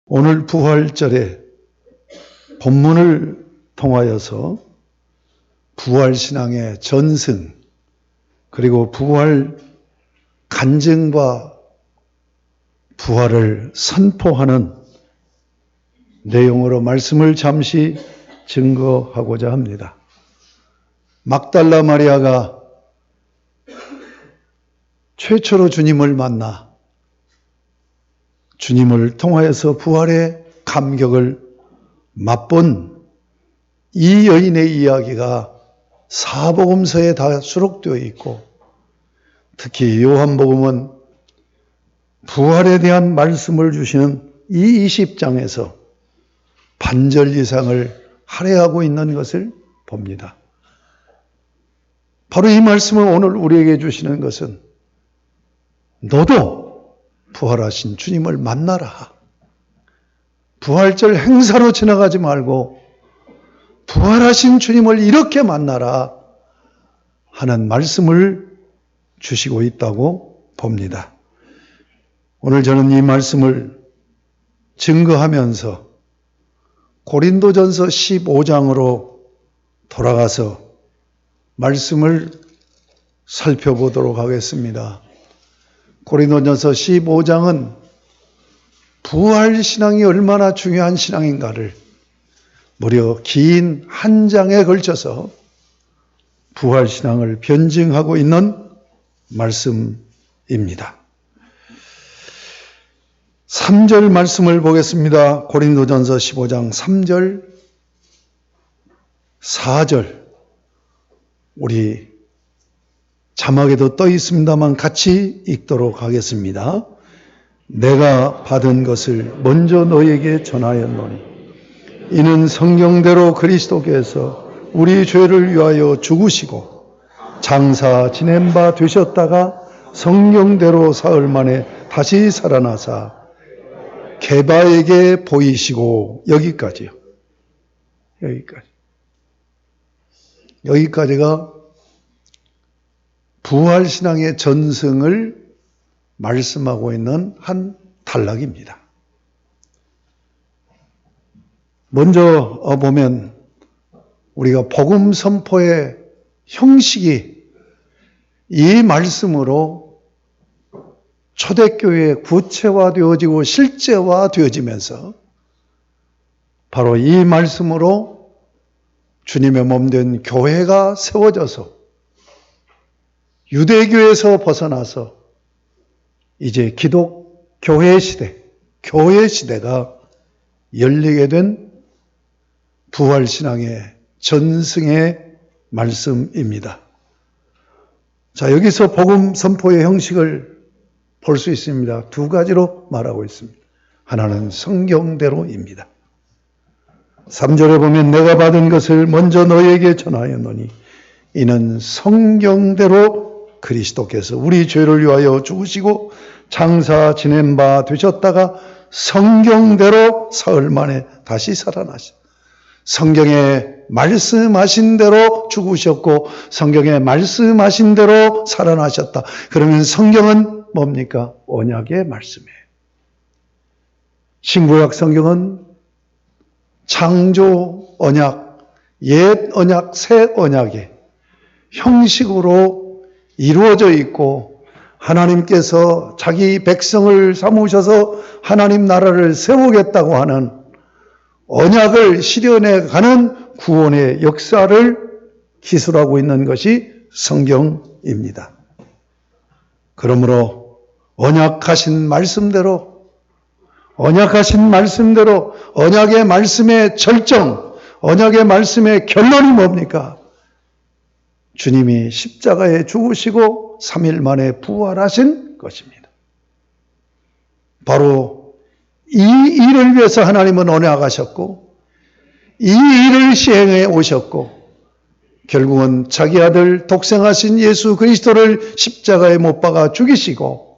오늘 부활절에 본문을 통하여서 부활신앙의 전승 그리고 부활 간증과 부활을 선포하는 내용으로 말씀을 잠시 증거하고자 합니다. 막달라 마리아가 최초로 주님을 만나 주님을 통하여서 부활의 감격을 맛본 이 여인의 이야기가 사복음서에 다 수록되어 있고, 특히 요한복음은 부활에 대한 말씀을 주시는 이 20장에서 반절 이상을 할애하고 있는 것을 봅니다. 바로 이 말씀을 오늘 우리에게 주시는 것은 너도 부활하신 주님을 만나라. 부활절 행사로 지나가지 말고 부활하신 주님을 이렇게 만나라 하는 말씀을 주시고 있다고 봅니다. 오늘 저는 이 말씀을 증거하면서 고린도전서 15장으로 돌아가서 말씀을 살펴보도록 하겠습니다. 고린도전서 15장은 부활신앙이 얼마나 중요한 신앙인가를 무려 긴 한 장에 걸쳐서 부활신앙을 변증하고 있는 말씀입니다. 3절 말씀을 보겠습니다. 고린도전서 15장 3절, 4절 우리 자막에도 떠 있습니다만 같이 읽도록 하겠습니다. 내가 받은 것을 먼저 너에게 전하였노니 이는 성경대로 그리스도께서 우리 죄를 위하여 죽으시고 장사 지낸 바 되셨다가 성경대로 사흘 만에 다시 살아나사 게바에게 보이시고 여기까지요. 여기까지가 부활신앙의 전승을 말씀하고 있는 한 단락입니다. 먼저 보면 우리가 복음 선포의 형식이 이 말씀으로 초대교회에 구체화되어지고 실제화되어지면서 바로 이 말씀으로 주님의 몸된 교회가 세워져서 유대교에서 벗어나서 이제 기독교회 시대, 교회 시대가 열리게 된 부활신앙의 전승의 말씀입니다. 자, 여기서 복음 선포의 형식을 볼 수 있습니다. 두 가지로 말하고 있습니다. 하나는 성경대로입니다. 3절에 보면 내가 받은 것을 먼저 너에게 전하였노니 이는 성경대로 그리스도께서 우리 죄를 위하여 죽으시고 장사 지낸 바 되셨다가 성경대로 사흘 만에 다시 살아나셨다. 성경에 말씀하신 대로 죽으셨고 성경에 말씀하신 대로 살아나셨다. 그러면 성경은 뭡니까? 언약의 말씀이에요. 신구약 성경은 창조 언약, 옛 언약, 새 언약의 형식으로 이루어져 있고 하나님께서 자기 백성을 삼으셔서 하나님 나라를 세우겠다고 하는 언약을 실현해 가는 구원의 역사를 기술하고 있는 것이 성경입니다. 그러므로 언약하신 말씀대로 언약의 말씀의 절정, 언약의 말씀의 결론이 뭡니까? 주님이 십자가에 죽으시고 3일 만에 부활하신 것입니다. 바로 이 일을 위해서 하나님은 언약하셨고 이 일을 시행해 오셨고 결국은 자기 아들 독생하신 예수 그리스도를 십자가에 못 박아 죽이시고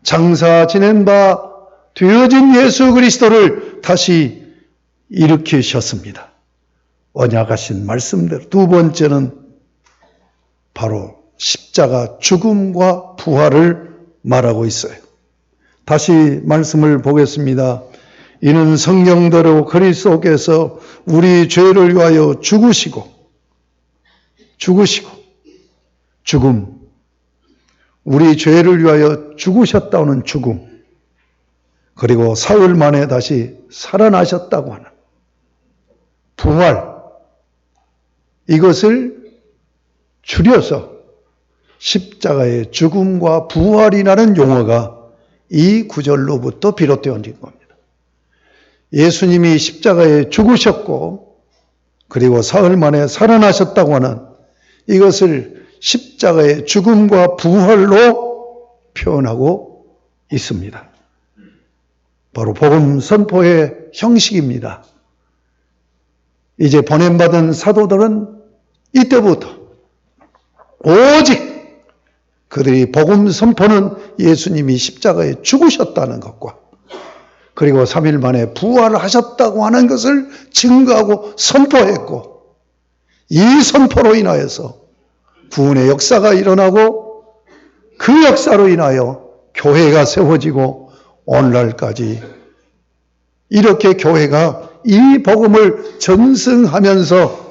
장사 지낸 바 되어진 예수 그리스도를 다시 일으키셨습니다. 언약하신 말씀대로. 두 번째는 바로 십자가 죽음과 부활을 말하고 있어요. 다시 말씀을 보겠습니다. 이는 성경대로 그리스도께서 우리 죄를 위하여 죽으시고 죽음, 우리 죄를 위하여 죽으셨다는 죽음, 그리고 사흘 만에 다시 살아나셨다고 하는 부활, 이것을 줄여서 십자가의 죽음과 부활이라는 용어가 이 구절로부터 비롯되어진 겁니다. 예수님이 십자가에 죽으셨고 그리고 사흘 만에 살아나셨다고 하는 이것을 십자가의 죽음과 부활로 표현하고 있습니다. 바로 복음 선포의 형식입니다. 이제 보냄받은 사도들은 이때부터 오직 그들이 복음 선포는 예수님이 십자가에 죽으셨다는 것과 그리고 3일 만에 부활하셨다고 하는 것을 증거하고 선포했고, 이 선포로 인하여서 구원의 역사가 일어나고 그 역사로 인하여 교회가 세워지고 오늘날까지 이렇게 교회가 이 복음을 전승하면서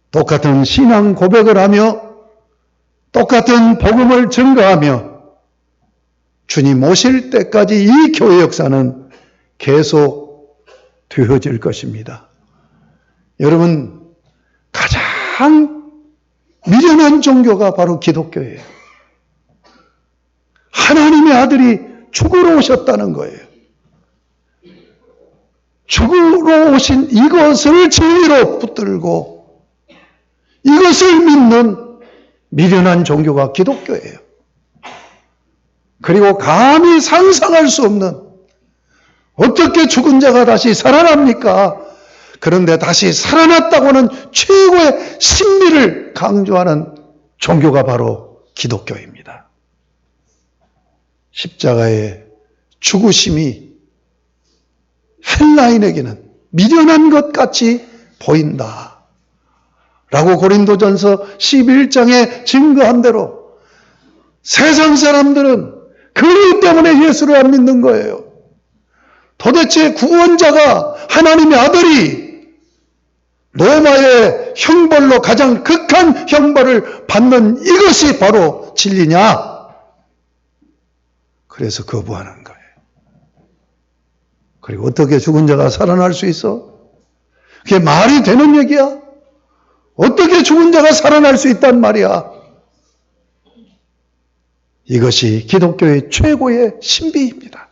똑같은 신앙 고백을 하며 똑같은 복음을 증거하며 주님 오실 때까지 이 교회 역사는 계속 되어질 것입니다. 여러분, 가장 미련한 종교가 바로 기독교예요. 하나님의 아들이 죽으러 오셨다는 거예요. 죽으러 오신 이것을 진리로 붙들고 이것을 믿는 미련한 종교가 기독교예요. 그리고 감히 상상할 수 없는, 어떻게 죽은 자가 다시 살아납니까? 그런데 다시 살아났다고는 최고의 신비를 강조하는 종교가 바로 기독교입니다. 십자가의 죽으심이 헬라인에게는 미련한 것 같이 보인다 라고 고린도전서 11장에 증거한 대로 세상 사람들은 그 이유 때문에 예수를 안 믿는 거예요. 도대체 구원자가 하나님의 아들이 로마의 형벌로 가장 극한 형벌을 받는 이것이 바로 진리냐? 그래서 거부하는 거예요. 그리고 어떻게 죽은 자가 살아날 수 있어? 그게 말이 되는 얘기야? 어떻게 죽은 자가 살아날 수 있단 말이야? 이것이 기독교의 최고의 신비입니다.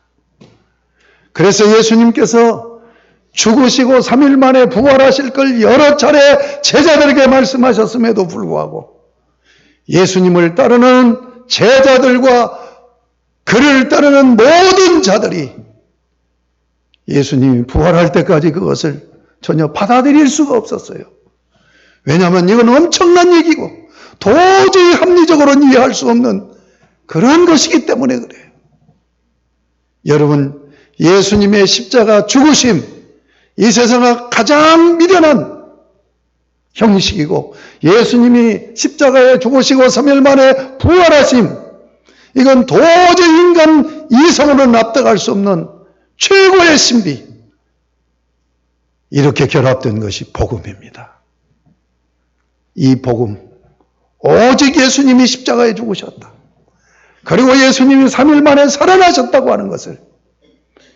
그래서 예수님께서 죽으시고 3일 만에 부활하실 걸 여러 차례 제자들에게 말씀하셨음에도 불구하고 예수님을 따르는 제자들과 그를 따르는 모든 자들이 예수님이 부활할 때까지 그것을 전혀 받아들일 수가 없었어요. 왜냐하면 이건 엄청난 얘기고 도저히 합리적으로는 이해할 수 없는 그런 것이기 때문에 그래요. 여러분, 예수님의 십자가 죽으심, 이 세상의 가장 미련한 형식이고 예수님이 십자가에 죽으시고 3일 만에 부활하심, 이건 도저히 인간 이성으로는 납득할 수 없는 최고의 신비. 이렇게 결합된 것이 복음입니다. 이 복음, 오직 예수님이 십자가에 죽으셨다. 그리고 예수님이 3일 만에 살아나셨다고 하는 것을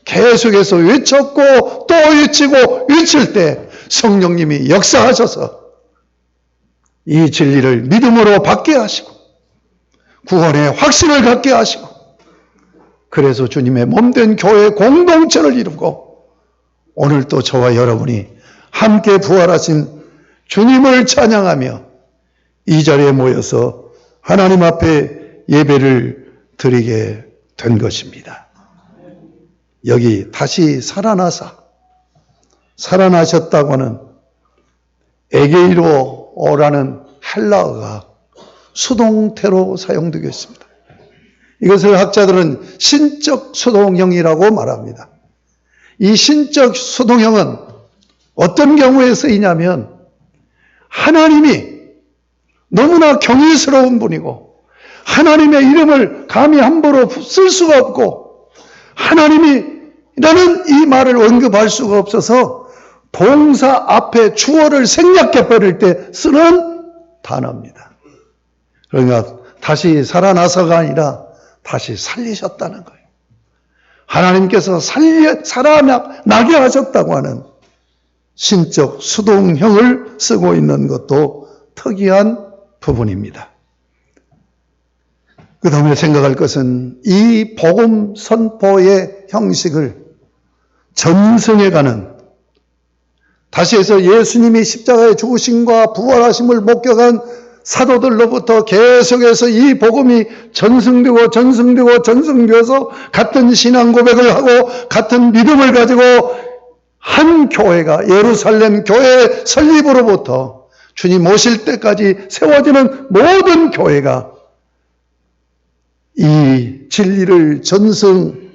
계속해서 외쳤고 또 외치고 외칠 때 성령님이 역사하셔서 이 진리를 믿음으로 받게 하시고 구원의 확신을 갖게 하시고, 그래서 주님의 몸된 교회 공동체를 이루고 오늘 또 저와 여러분이 함께 부활하신 주님을 찬양하며 이 자리에 모여서 하나님 앞에 예배를 드리게 된 것입니다. 여기 다시 살아나셨다고 하는 에게이로라는 헬라어가 수동태로 사용되고 있습니다. 이것을 학자들은 신적 수동형이라고 말합니다. 이 신적 수동형은 어떤 경우에 쓰이냐면 하나님이 너무나 경외스러운 분이고 하나님의 이름을 감히 함부로 쓸 수가 없고 하나님이 라는 이 말을 언급할 수가 없어서 동사 앞에 주어를 생략해버릴 때 쓰는 단어입니다. 그러니까 다시 살아나서가 아니라 다시 살리셨다는 거예요. 하나님께서 살아나게 하셨다고 하는 신적 수동형을 쓰고 있는 것도 특이한 부분입니다. 그 다음에 생각할 것은 이 복음 선포의 형식을 전승해가는, 다시 해서 예수님이 십자가에 죽으심과 부활하심을 목격한 사도들로부터 계속해서 이 복음이 전승되어서 같은 신앙 고백을 하고 같은 믿음을 가지고 한 교회가, 예루살렘 교회 설립으로부터 주님 오실 때까지 세워지는 모든 교회가 이 진리를 전승하면서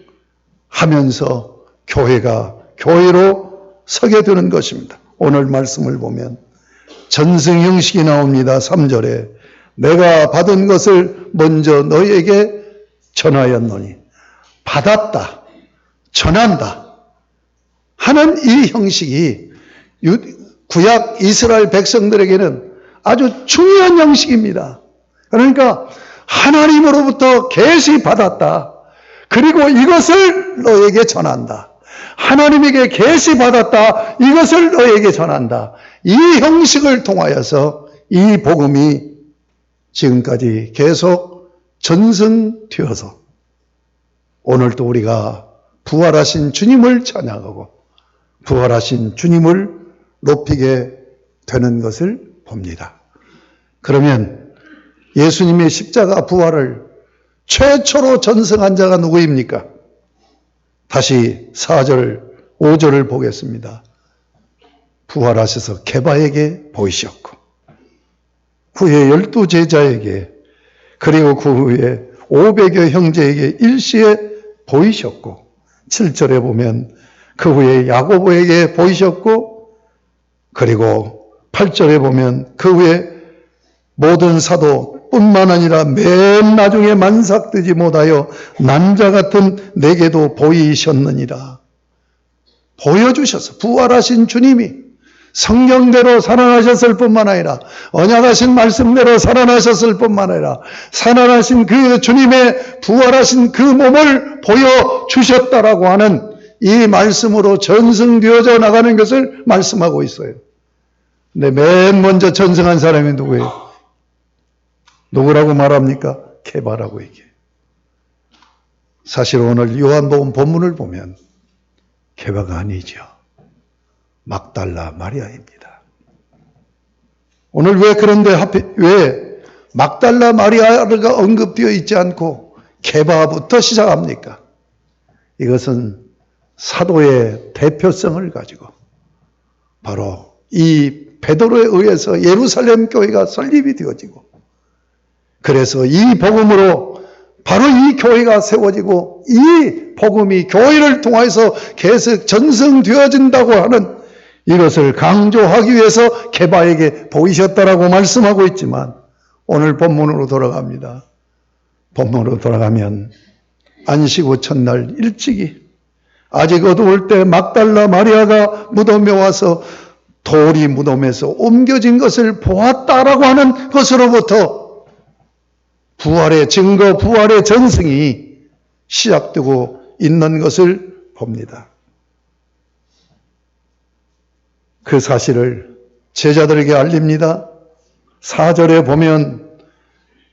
교회가 교회로 서게 되는 것입니다. 오늘 말씀을 보면 전승 형식이 나옵니다. 3절에 내가 받은 것을 먼저 너희에게 전하였노니, 받았다, 전한다 하는 이 형식이 구약 이스라엘 백성들에게는 아주 중요한 형식입니다. 그러니까 하나님으로부터 계시 받았다. 그리고 이것을 너에게 전한다. 하나님에게 계시 받았다. 이것을 너에게 전한다. 이 형식을 통하여서 이 복음이 지금까지 계속 전승되어서 오늘도 우리가 부활하신 주님을 찬양하고 부활하신 주님을 높이게 되는 것을 봅니다. 그러면 예수님의 십자가 부활을 최초로 전승한 자가 누구입니까? 다시 4절, 5절을 보겠습니다. 부활하셔서 게바에게 보이셨고 후에 12제자에게 그리고 그 후에 500여 형제에게 일시에 보이셨고 7절에 보면 그 후에 야고보에게 보이셨고 그리고 8절에 보면 그 후에 모든 사도뿐만 아니라 맨 나중에 만삭되지 못하여 난자 같은 내게도 보이셨느니라. 보여주셔서 부활하신 주님이 성경대로 살아나셨을 뿐만 아니라 언약하신 말씀대로 살아나셨을 뿐만 아니라 살아나신 그 주님의 부활하신 그 몸을 보여주셨다라고 하는 이 말씀으로 전승되어져 나가는 것을 말씀하고 있어요. 근데 맨 먼저 전승한 사람이 누구예요? 누구라고 말합니까? 게바라고 얘기해요. 사실 오늘 요한복음 본문을 보면 게바가 아니죠. 막달라 마리아입니다. 오늘 왜 그런데 왜 막달라 마리아가 언급되어 있지 않고 게바부터 시작합니까? 이것은 사도의 대표성을 가지고 바로 이 베드로에 의해서 예루살렘 교회가 설립이 되어지고 그래서 이 복음으로 바로 이 교회가 세워지고 이 복음이 교회를 통해서 계속 전승되어진다고 하는 이것을 강조하기 위해서 게바에게 보이셨다라고 말씀하고 있지만 오늘 본문으로 돌아갑니다. 본문으로 돌아가면 안식 후 첫날 일찍이 아직 어두울 때 막달라 마리아가 무덤에 와서 돌이 무덤에서 옮겨진 것을 보았다라고 하는 것으로부터 부활의 증거, 부활의 전승이 시작되고 있는 것을 봅니다. 그 사실을 제자들에게 알립니다. 4절에 보면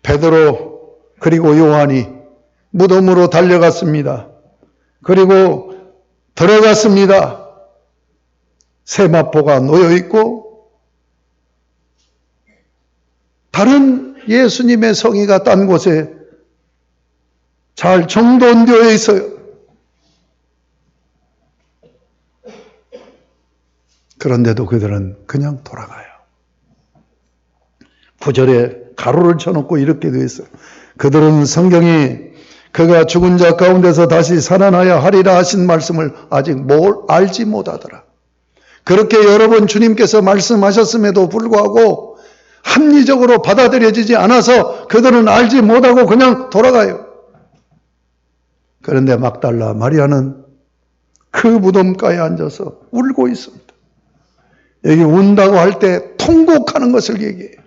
베드로 그리고 요한이 무덤으로 달려갔습니다. 그리고 들어갔습니다. 세마포가 놓여 있고 다른 예수님의 성의가 딴 곳에 잘 정돈되어 있어요. 그런데도 그들은 그냥 돌아가요. 9절에 가로를 쳐놓고 이렇게 되어 있어요. 그들은 성경이 그가 죽은 자 가운데서 다시 살아나야 하리라 하신 말씀을 아직 알지 못하더라. 그렇게 여러 번 주님께서 말씀하셨음에도 불구하고 합리적으로 받아들여지지 않아서 그들은 알지 못하고 그냥 돌아가요. 그런데 막달라 마리아는 그 무덤가에 앉아서 울고 있습니다. 여기 운다고 할 때 통곡하는 것을 얘기해요.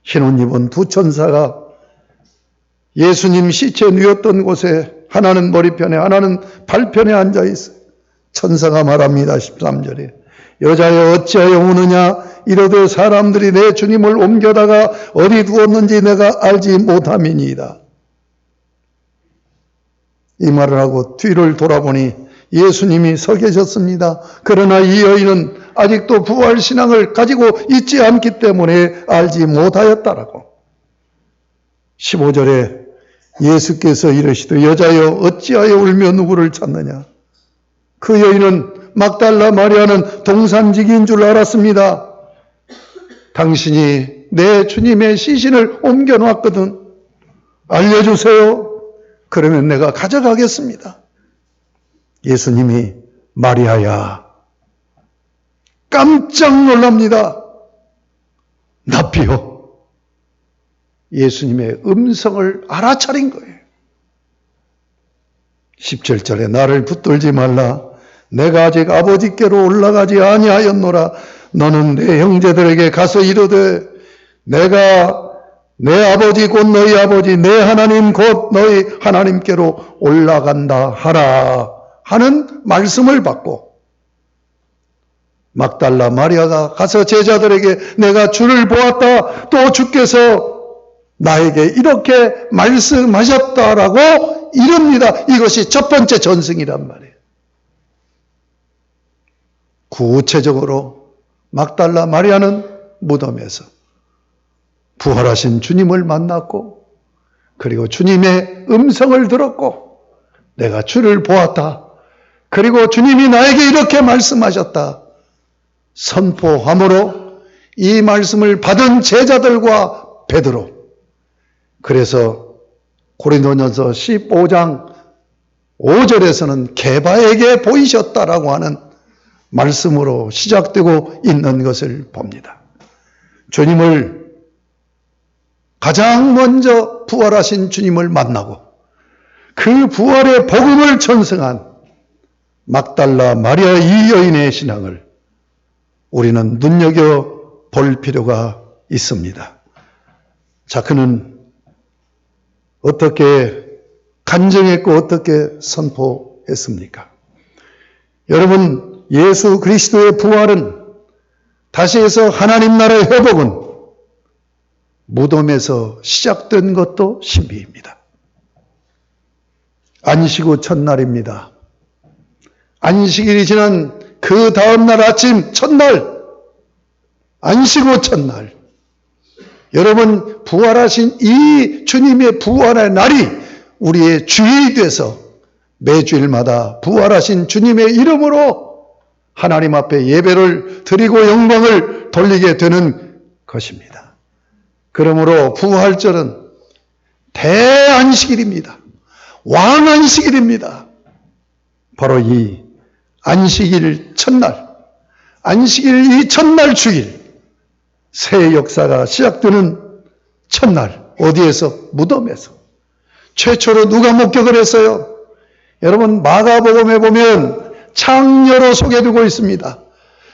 흰옷 입은 두 천사가 예수님 시체 누웠던 곳에 하나는 머리편에 하나는 발편에 앉아 있어요. 천사가 말합니다. 13절에 여자여 어찌하여 우느냐 이러되 사람들이 내 주님을 옮겨다가 어디 두었는지 내가 알지 못함이니이다. 이 말을 하고 뒤를 돌아보니 예수님이 서 계셨습니다. 그러나 이 여인은 아직도 부활신앙을 가지고 있지 않기 때문에 알지 못하였다라고. 15절에 예수께서 이르시되 여자여 어찌하여 울며 누구를 찾느냐. 그 여인은 막달라 마리아는 동산지기인 줄 알았습니다. 당신이 내 주님의 시신을 옮겨놨거든. 알려주세요. 그러면 내가 가져가겠습니다. 예수님이 마리아야. 깜짝 놀랍니다. 납비요. 예수님의 음성을 알아차린 거예요. 17절에 나를 붙들지 말라. 내가 아직 아버지께로 올라가지 아니하였노라. 너는 내 형제들에게 가서 이르되 내가 내 아버지 곧 너희 아버지 내 하나님 곧 너희 하나님께로 올라간다 하라 하는 말씀을 받고 막달라 마리아가 가서 제자들에게 내가 주를 보았다. 또 주께서 나에게 이렇게 말씀하셨다라고 이릅니다. 이것이 첫 번째 전승이란 말이에요. 구체적으로 막달라 마리아는 무덤에서 부활하신 주님을 만났고 그리고 주님의 음성을 들었고 내가 주를 보았다. 그리고 주님이 나에게 이렇게 말씀하셨다. 선포함으로 이 말씀을 받은 제자들과 베드로. 그래서 고린도전서 15장 5절에서는 게바에게 보이셨다라고 하는 말씀으로 시작되고 있는 것을 봅니다. 주님을 가장 먼저 부활하신 주님을 만나고 그 부활의 복음을 전승한 막달라 마리아 이 여인의 신앙을 우리는 눈여겨볼 필요가 있습니다. 자, 그는 어떻게 간증했고 어떻게 선포했습니까? 여러분, 예수 그리스도의 부활은 다시 해서 하나님 나라의 회복은 무덤에서 시작된 것도 신비입니다. 안식 후 첫날입니다. 안식일이 지난 그 다음날 아침 첫날, 안식 후 첫날. 여러분, 부활하신 이 주님의 부활의 날이 우리의 주일이 돼서 매주일마다 부활하신 주님의 이름으로 하나님 앞에 예배를 드리고 영광을 돌리게 되는 것입니다. 그러므로 부활절은 대안식일입니다. 왕안식일입니다. 바로 이 안식일 첫날, 안식일 이 첫날 주일, 새 역사가 시작되는 첫날, 어디에서? 무덤에서. 최초로 누가 목격을 했어요? 여러분, 마가복음에 보면 창녀로 소개되고 있습니다.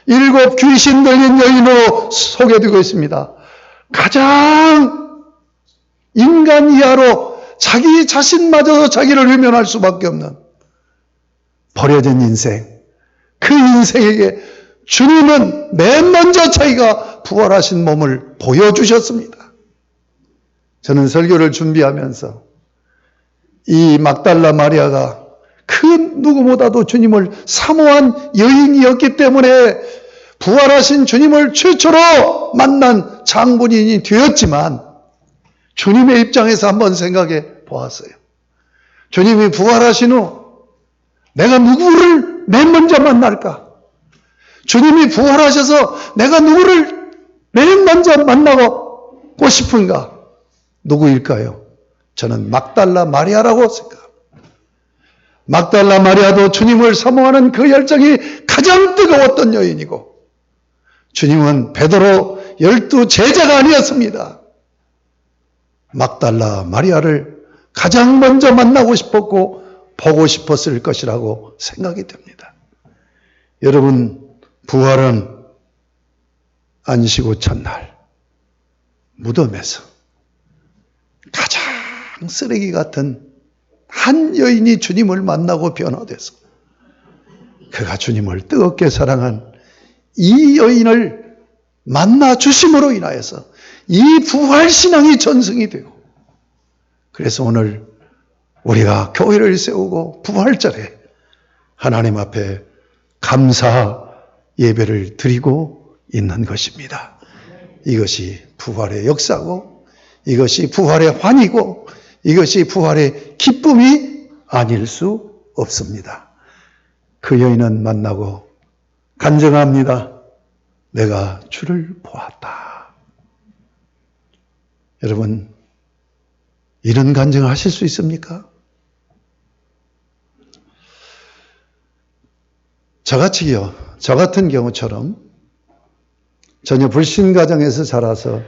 7 귀신 들린 여인으로 소개되고 있습니다. 가장 인간 이하로 자기 자신마저도 자기를 외면할 수밖에 없는 버려진 인생. 그 인생에게 주님은 맨 먼저 자기가 부활하신 몸을 보여주셨습니다. 저는 설교를 준비하면서 이 막달라 마리아가 그 누구보다도 주님을 사모한 여인이었기 때문에 부활하신 주님을 최초로 만난 장본인이 되었지만 주님의 입장에서 한번 생각해 보았어요. 주님이 부활하신 후 내가 누구를 맨 먼저 만날까? 주님이 부활하셔서 내가 누구를 맨 먼저 만나고 싶은가? 누구일까요? 저는 막달라 마리아라고 생각합니다. 막달라 마리아도 주님을 사모하는 그 열정이 가장 뜨거웠던 여인이고 주님은 베드로 12 제자가 아니었습니다. 막달라 마리아를 가장 먼저 만나고 싶었고 보고 싶었을 것이라고 생각이 됩니다. 여러분, 부활은 안식 후 첫날 무덤에서 가장 쓰레기 같은 한 여인이 주님을 만나고 변화돼서 그가 주님을 뜨겁게 사랑한 이 여인을 만나 주심으로 인하여서 이 부활신앙이 전승이 되고, 그래서 오늘 우리가 교회를 세우고 부활절에 하나님 앞에 감사 예배를 드리고 있는 것입니다. 이것이 부활의 역사고, 이것이 부활의 환희고, 이것이 부활의 기쁨이 아닐 수 없습니다. 그 여인은 만나고 간증합니다. 내가 주를 보았다. 여러분, 이런 간증을 하실 수 있습니까? 저 같은 경우처럼 전혀 불신 가정에서 자라서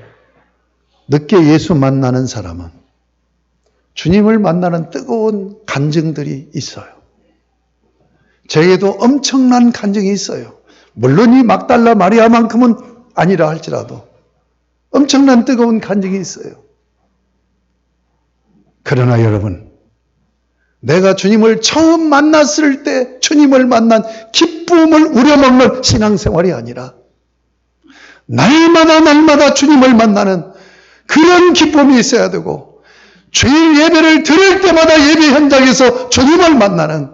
늦게 예수 만나는 사람은 주님을 만나는 뜨거운 간증들이 있어요. 저에게도 엄청난 간증이 있어요. 물론 이 막달라 마리아만큼은 아니라 할지라도 엄청난 뜨거운 간증이 있어요. 그러나 여러분, 내가 주님을 처음 만났을 때 주님을 만난 기쁨을 우려먹는 신앙생활이 아니라 날마다 주님을 만나는 그런 기쁨이 있어야 되고, 주일 예배를 드릴 때마다 예배 현장에서 주님을 만나는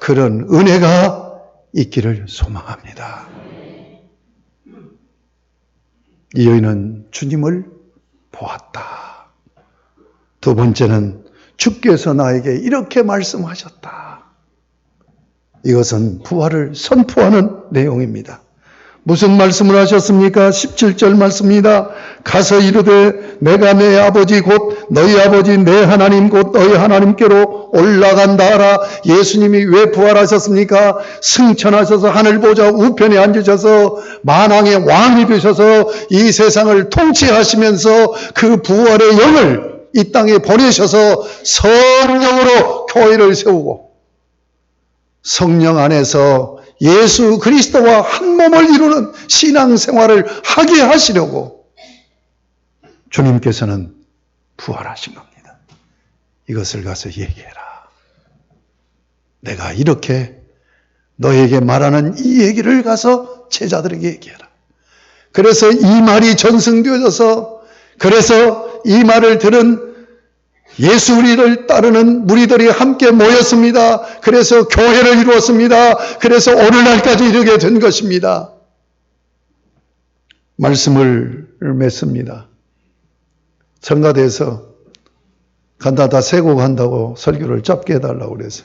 그런 은혜가 있기를 소망합니다. 이 여인은 주님을 보았다. 두 번째는 주께서 나에게 이렇게 말씀하셨다. 이것은 부활을 선포하는 내용입니다. 무슨 말씀을 하셨습니까? 17절 말씀입니다. 가서 이르되 내가 내 아버지 곧 너희 아버지 내 하나님 곧 너희 하나님께로 올라간다 하라. 예수님이 왜 부활하셨습니까? 승천하셔서 하늘 보좌 우편에 앉으셔서 만왕의 왕이 되셔서 이 세상을 통치하시면서 그 부활의 영을 이 땅에 보내셔서 성령으로 교회를 세우고 성령 안에서 예수 그리스도와 한 몸을 이루는 신앙생활을 하게 하시려고 주님께서는 부활하신 겁니다. 이것을 가서 얘기해라. 내가 이렇게 너에게 말하는 이 얘기를 가서 제자들에게 얘기해라. 그래서 이 말이 전승되어져서, 그래서 이 말을 들은 예수를 따르는 무리들이 함께 모였습니다. 그래서 교회를 이루었습니다. 그래서 오늘날까지 이르게 된 것입니다. 말씀을 맺습니다. 청가대에서 간다 세고 간다고 설교를 짧게 해달라고 그래서,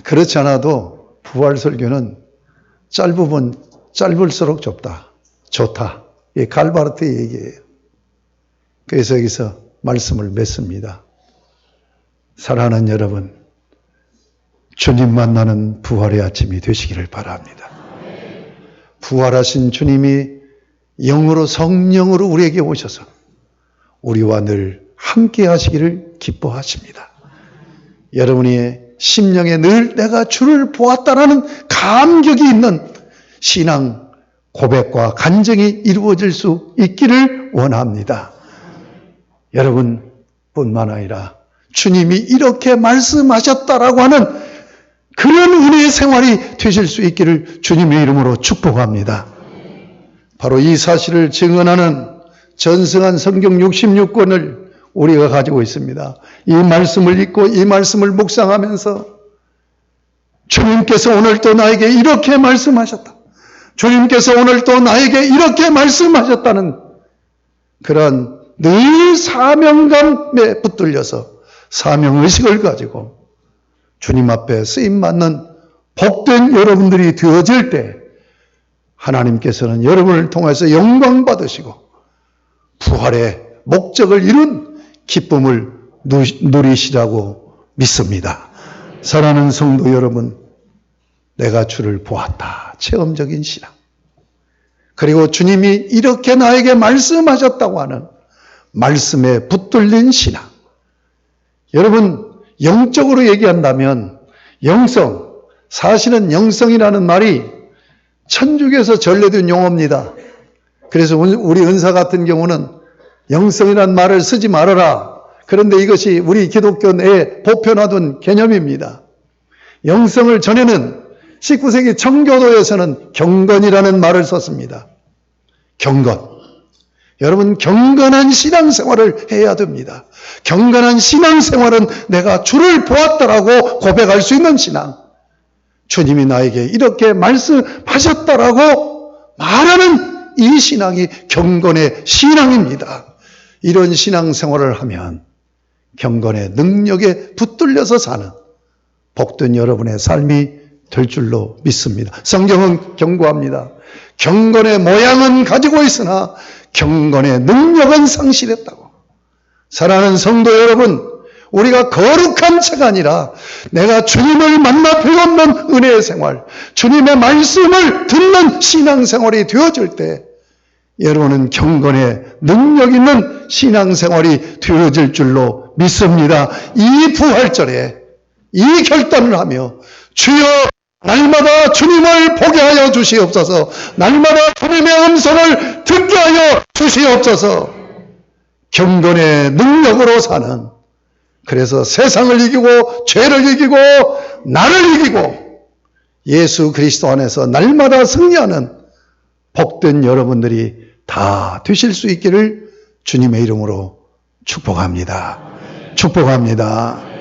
그렇지 않아도 부활 설교는 짧으면 짧을수록 좋다. 이게 갈바르트의 얘기예요. 그래서 여기서 말씀을 맺습니다. 사랑하는 여러분, 주님 만나는 부활의 아침이 되시기를 바랍니다. 부활하신 주님이 영으로 성령으로 우리에게 오셔서 우리와 늘 함께 하시기를 기뻐하십니다. 여러분의 심령에 늘 내가 주를 보았다라는 감격이 있는 신앙 고백과 간증이 이루어질 수 있기를 원합니다. 여러분뿐만 아니라 주님이 이렇게 말씀하셨다라고 하는 그런 은혜의 생활이 되실 수 있기를 주님의 이름으로 축복합니다. 바로 이 사실을 증언하는 전승한 성경 66권을 우리가 가지고 있습니다. 이 말씀을 읽고 이 말씀을 묵상하면서 주님께서 오늘 또 나에게 이렇게 말씀하셨다. 주님께서 오늘 또 나에게 이렇게 말씀하셨다는 그런 늘 사명감에 붙들려서 사명의식을 가지고 주님 앞에 쓰임받는 복된 여러분들이 되어질 때 하나님께서는 여러분을 통해서 영광 받으시고 부활의 목적을 이룬 기쁨을 누리시라고 믿습니다. 사랑하는 성도 여러분, 내가 주를 보았다. 체험적인 신앙. 그리고 주님이 이렇게 나에게 말씀하셨다고 하는 말씀에 붙들린 신앙. 여러분, 영적으로 얘기한다면 영성, 사실은 영성이라는 말이 천주교에서 전래된 용어입니다. 그래서 우리 은사 같은 경우는 영성이라는 말을 쓰지 말아라. 그런데 이것이 우리 기독교 내에 보편화된 개념입니다. 영성을 전에는 19세기 청교도에서는 경건이라는 말을 썼습니다. 경건. 여러분, 경건한 신앙생활을 해야 됩니다. 경건한 신앙생활은 내가 주를 보았다라고 고백할 수 있는 신앙. 주님이 나에게 이렇게 말씀하셨다라고 말하는 이 신앙이 경건의 신앙입니다. 이런 신앙생활을 하면 경건의 능력에 붙들려서 사는 복된 여러분의 삶이 될 줄로 믿습니다. 성경은 경고합니다. 경건의 모양은 가지고 있으나 경건의 능력은 상실했다고. 사랑하는 성도 여러분, 우리가 거룩한 채가 아니라 내가 주님을 만나 배웠는 은혜의 생활, 주님의 말씀을 듣는 신앙생활이 되어질 때 여러분은 경건의 능력 있는 신앙생활이 되어질 줄로 믿습니다. 이 부활절에 이 결단을 하며 주여 날마다 주님을 보게 하여 주시옵소서, 날마다 주님의 음성을 듣게 하여 주시옵소서, 경건의 능력으로 사는, 그래서 세상을 이기고 죄를 이기고 나를 이기고 예수 그리스도 안에서 날마다 승리하는 복된 여러분들이 다 되실 수 있기를 주님의 이름으로 축복합니다. 축복합니다.